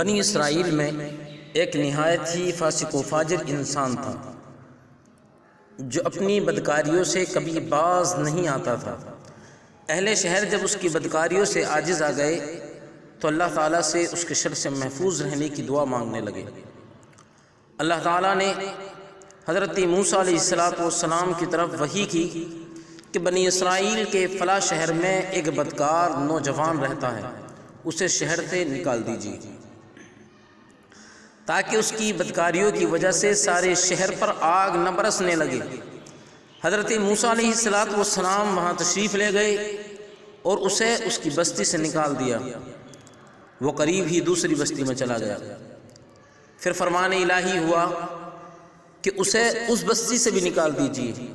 بنی اسرائیل میں ایک نہایت ہی فاسق و فاجر انسان تھا جو اپنی بدکاریوں سے کبھی باز نہیں آتا تھا۔ اہل شہر جب اس کی بدکاریوں سے عاجز آ گئے تو اللہ تعالیٰ سے اس کے شر سے محفوظ رہنے کی دعا مانگنے لگے۔ اللہ تعالیٰ نے حضرت موسیٰ علیہ السلام کی طرف وحی کی کہ بنی اسرائیل کے فلاں شہر میں ایک بدکار نوجوان رہتا ہے، اسے شہر سے نکال دیجیے تاکہ اس کی بدکاریوں کی وجہ سے سارے شہر پر آگ نہ برسنے لگے۔ حضرت موسیٰ علیہ السلام وہاں تشریف لے گئے اور اسے اس کی بستی سے نکال دیا۔ وہ قریب ہی دوسری بستی میں چلا گیا۔ پھر فرمان الہی ہوا کہ اسے اس بستی سے بھی نکال دیجیے۔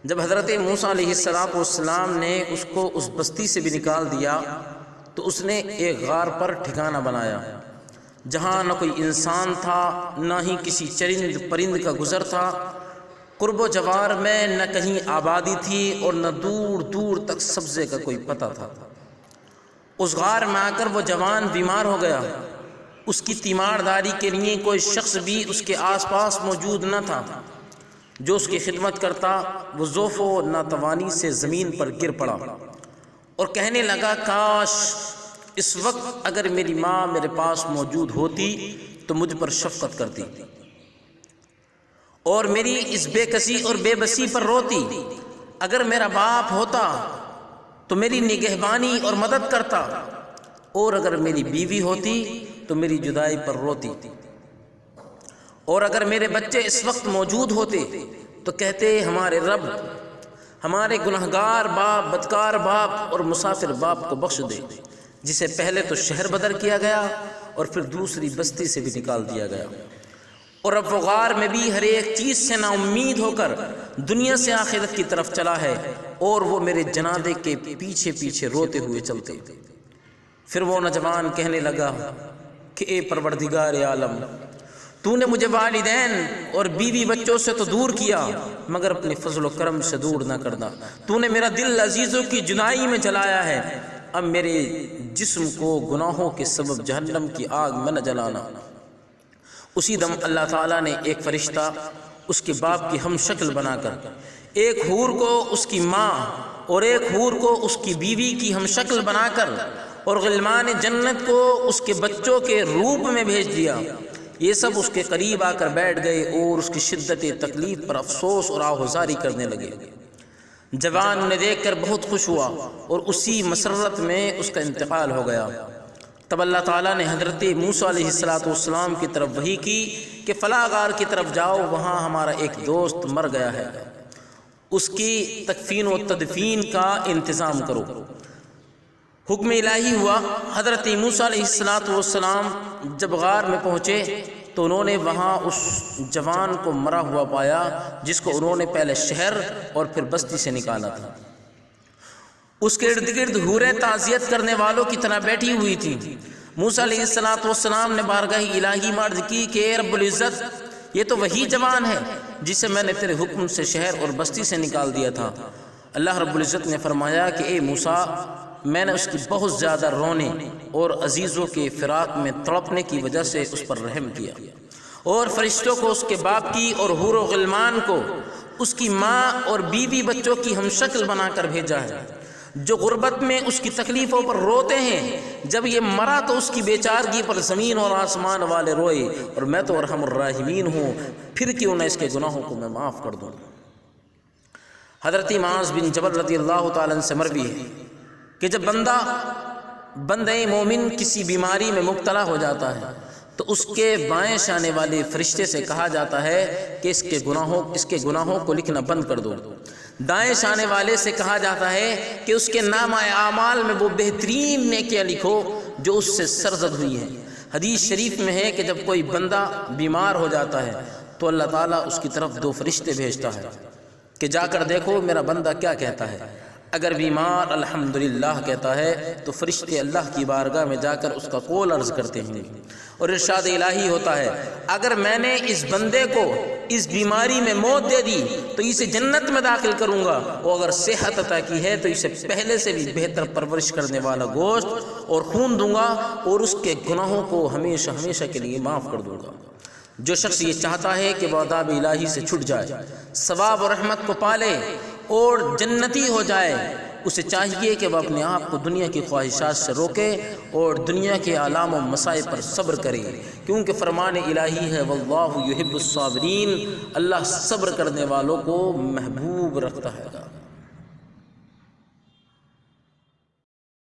جب حضرت موسیٰ علیہ السلام نے اس کو اس بستی سے بھی نکال دیا تو اس نے ایک غار پر ٹھکانہ بنایا جہاں نہ کوئی انسان تھا، نہ ہی کسی چرند پرند کا گزر تھا۔ قرب و جوار میں نہ کہیں آبادی تھی اور نہ دور دور تک سبزے کا کوئی پتہ تھا۔ اس غار میں آ کر وہ جوان بیمار ہو گیا۔ اس کی تیمارداری کے لیے کوئی شخص بھی اس کے آس پاس موجود نہ تھا جو اس کی خدمت کرتا۔ وہ ضعف و ناتوانی سے زمین پر گر پڑا اور کہنے لگا، کاش اس وقت اگر میری ماں میرے پاس موجود ہوتی تو مجھ پر شفقت کرتی اور میری اس بے کسی اور بے بسی پر روتی۔ اگر میرا باپ ہوتا تو میری نگہبانی اور مدد کرتا، اور اگر میری بیوی ہوتی تو میری جدائی پر روتی، اور اگر میرے بچے اس وقت موجود ہوتے تو کہتے، ہمارے رب ہمارے گنہگار باپ، بدکار باپ اور مسافر باپ کو بخش دے، جسے پہلے تو شہر بدر کیا گیا اور پھر دوسری بستی سے بھی نکال دیا گیا، اور اب وہ غار میں بھی ہر ایک چیز سے نا امید ہو کر دنیا سے آخرت کی طرف چلا ہے، اور وہ میرے جنازے کے پیچھے پیچھے روتے ہوئے چلتے۔ پھر وہ نوجوان کہنے لگا کہ اے پروردگار عالم، تو نے مجھے والدین اور بیوی بچوں سے تو دور کیا مگر اپنے فضل و کرم سے دور نہ کرنا۔ تو نے میرا دل عزیزوں کی جدائی میں جلایا ہے، اب میرے جسم کو گناہوں کے سبب جہنم کی آگ میں نہ جلانا۔ اسی دم اللہ تعالیٰ نے ایک فرشتہ اس کے باپ کی ہم شکل بنا کر، ایک حور کو اس کی ماں اور ایک حور کو اس کی بیوی کی ہم شکل بنا کر، اور غلمان جنت کو اس کے بچوں کے روپ میں بھیج دیا۔ یہ سب اس کے قریب آ کر بیٹھ گئے اور اس کی شدت تکلیف پر افسوس اور آہوزاری کرنے لگے۔ جوان انہیں دیکھ کر بہت خوش ہوا اور اسی مسرت میں اس کا انتقال ہو گیا۔ تب اللہ تعالیٰ نے حضرت موسیٰ علیہ السلام کی طرف وحی کی کہ فلاں غار کی طرف جاؤ، وہاں ہمارا ایک دوست مر گیا ہے، اس کی تکفین و تدفین کا انتظام کرو۔ حکم الہی ہوا۔ حضرت موسیٰ علیہ السلام جب غار میں پہنچے تو انہوں نے وہاں اس جوان کو مرا ہوا پایا جس کو انہوں نے پہلے شہر اور پھر بستی سے نکالا تھا۔ اس کے ارد گرد حوریں تعزیت کرنے والوں کی طرح بیٹھی ہوئی تھیں۔ موسیٰ علیہ السلام نے بارگاہ الہی میں عرض کی کہ اے رب العزت، یہ تو وہی جوان ہے جسے میں نے تیرے حکم سے شہر اور بستی سے نکال دیا تھا۔ اللہ رب العزت نے فرمایا کہ اے موسیٰ، میں نے اس کی بہت زیادہ رونے اور عزیزوں کے فراق میں تڑپنے کی وجہ سے اس پر رحم کیا، اور فرشتوں کو اس کے باپ کی اور حور و غلمان کو اس کی ماں اور بیوی بچوں کی ہم شکل بنا کر بھیجا ہے، جو غربت میں اس کی تکلیفوں پر روتے ہیں۔ جب یہ مرا تو اس کی بیچارگی پر زمین اور آسمان والے روئے، اور میں تو ارحم الراحمین ہوں، پھر کیوں نہ اس کے گناہوں کو میں معاف کر دوں۔ حضرت معاذ بن جبل رضی اللہ تعالیٰ عنہ سے مروی ہے کہ جب بندہ مومن کسی بیماری میں مبتلا ہو جاتا ہے تو اس کے بائیں شانے والے فرشتے سے کہا جاتا ہے کہ اس کے گناہوں کو لکھنا بند کر دو۔ دائیں شانے والے سے کہا جاتا ہے کہ اس کے نامہ اعمال میں وہ بہترین نیکیاں لکھو جو اس سے سرزد ہوئی ہیں۔ حدیث شریف میں ہے کہ جب کوئی بندہ بیمار ہو جاتا ہے تو اللہ تعالیٰ اس کی طرف 2 فرشتے بھیجتا ہے کہ جا کر دیکھو میرا بندہ کیا کہتا ہے۔ اگر بیمار الحمدللہ کہتا ہے تو فرشتے اللہ کی بارگاہ میں جا کر اس کا قول عرض کرتے ہیں، اور ارشاد الہی ہوتا ہے اگر میں نے اس بندے کو اس بیماری میں موت دے دی تو اسے جنت میں داخل کروں گا، اور اگر صحت عطا کی ہے تو اسے پہلے سے بھی بہتر پرورش کرنے والا گوشت اور خون دوں گا، اور اس کے گناہوں کو ہمیشہ ہمیشہ کے لیے معاف کر دوں گا۔ جو شخص یہ چاہتا ہے کہ وہ عذاب الہی سے چھٹ جائے، ثواب و رحمت کو پالے اور جنتی ہو جائے، اسے چاہیے کہ وہ اپنے آپ کو دنیا کی خواہشات سے روکے اور دنیا کے آلام و مسائب پر صبر کرے، کیونکہ فرمان الہی ہے واللہ یحب الصابرین، اللہ صبر کرنے والوں کو محبوب رکھتا ہے۔